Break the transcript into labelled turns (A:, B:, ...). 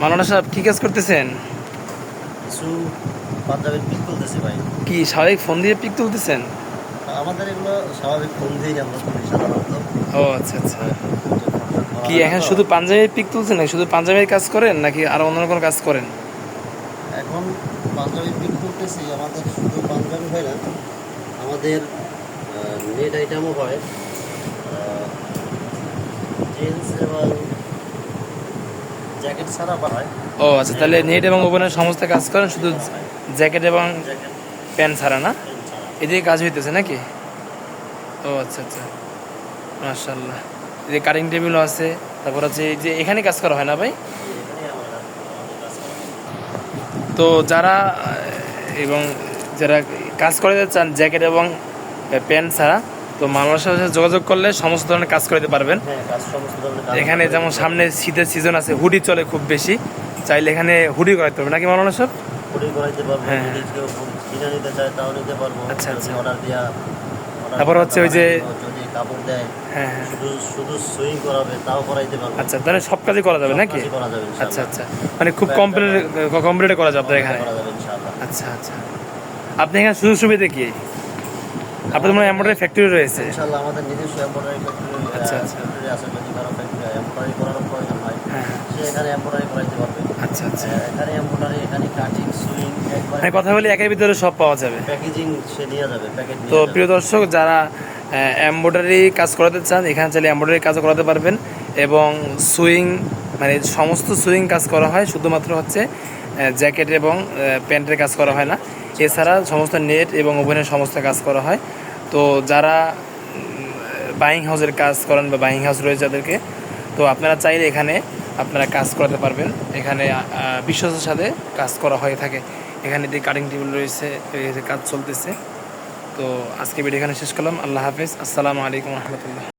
A: মাওলানা সাহেব কি কাজ করতেছেন?
B: কিছু পাঞ্জাবের পিক তুলতেছি ভাই।
A: কি স্বাভাবিক ফোন দিয়ে পিক তুলতেছেন?
B: আমাদের এগুলো স্বাভাবিক ফোন দিয়েই আমরা তুলি সাধারণত।
A: ও আচ্ছা আচ্ছা।
B: যে ফোন করা
A: কি
B: হয় না
A: এখন
B: তো।
A: শুধু পাঞ্জাবির পিক তুলছেন নাকি শুধু পাঞ্জাবির কাজ করেন নাকি আরো অন্য কোনো কাজ করেন?
B: এখন পাঞ্জাবি পিক তুলতেছি, আমাদের শুধু পাঞ্জাবি হয় না, আমাদের নেট আইটেমও হয়, জিন্স এবং জ্যাকেট ছাড়া বা হয়।
A: ও আচ্ছা, তাহলে নেট এবং ওভেনের সমস্ত কাজ করেন, শুধু জ্যাকেট এবং
B: জ্যাকেট
A: প্যান্ট ছাড়া না?
B: প্যান্ট ছাড়া।
A: এদিকে কাজ হইতেছে নাকি? ও আচ্ছা আচ্ছা, মাশাআল্লাহ। এই যে কাটিং টেবিলও আছে, তারপর হচ্ছে এই যে এখানে কাজ করা হয় না ভাই?
B: এখানেই আমাদের কাজ করা হয়।
A: তো যারা এবং যারা কাজ করে চান জ্যাকেট এবং প্যান্ট ছাড়া, তো মানুষের সাথে যোগাযোগ করলে সমস্ত ধরনের কাজ করে দিতে পারবেন।
B: হ্যাঁ, কাজ সমস্ত ধরনের কাজ
A: এখানে
B: আমরা
A: যেমন
B: করে
A: সামনে শীতের সিজন আছে, হুডি চলে খুব বেশি, চাইলে এখানে হুডি করাতে পারবে নাকি মাওলানা সব?
B: হুডি করাইতে পারবো,
A: হ্যাঁ,
B: যদি কেউ কিনে নিতে চায় তাও নিতে পারবো।
A: আচ্ছা,
B: যদি
A: আচ্ছা।
B: অর্ডার দেওয়া
A: তারপর হচ্ছে ওই যে
B: যদি কাপড় দেয়,
A: হ্যাঁ হ্যাঁ,
B: শুধু শুধু সুইং করাবে তাও করাইতে পারবো।
A: আচ্ছা, তাহলে সব কাজই করা যাবে
B: সব
A: নাকি?
B: কাজই করা যাবে
A: আচ্ছা
B: ইনশাআল্লাহ।
A: আচ্ছা, মানে খুব
B: খুব একটা
A: কমপ্লিট করা যাবে আপনার এখানে?
B: করা যাবে ইনশাআল্লাহ।
A: আচ্ছা আচ্ছা। আপনি এখানে সুযোগ সুবিধা কি? আপনাদের মনে হয় এমব্রয়ডারি ফ্যাক্টরি রয়েছে?
B: ইনশাআল্লাহ আমাদের নিজস্ব এমব্রয়ডারি ফ্যাক্টরি
A: আচ্ছা আচ্ছা,
B: আছে। যদি কারো এমব্রয়ডারি করার প্রয়োজন হয়,
A: হ্যাঁ হ্যাঁ,
B: সে এখানে এমব্রয়ডারি করাইতে পারবে।
A: আচ্ছা আচ্ছা।
B: এখানে এমব্রয়ডারি, এখানে কাটিং, সুইং, একবার
A: মানে কথা বলি একের ভিতরে সব পাওয়া যাবে।
B: প্যাকেজিং সে নিয়ে যাবে, প্যাকেট
A: তো
B: নিয়ে যাবে।
A: প্রিয় দর্শক, যারা এমব্রয়ডারি কাজ করাতে চান এখানে চাইলে এমব্রয়ডারি কাজও করাতে পারবেন, এবং সুইং, মানে সমস্ত সুইং কাজ করা হয়, শুধুমাত্র হচ্ছে জ্যাকেট এবং প্যান্টের কাজ করা হয় না। এছাড়া সমস্ত নেট এবং ওভেনের সমস্ত কাজ করা হয়। তো যারা বাইং হাউসের কাজ করেন বা বাইং হাউস রয়েছে যাদেরকে, তো আপনারা চাইলে এখানে আপনারা কাজ করাতে পারবেন। এখানে বিশ্বস্তের সাথে কাজ করা হয়ে থাকে। এখানে দিয়ে কাটিং টেবিল রয়েছে, এই যে কাজ চলতেছে। তো আজকে ভিডিও এখানে শেষ করলাম। আল্লাহ হাফেজ, আসসালামু আলাইকুম রহমতুল্লাহ।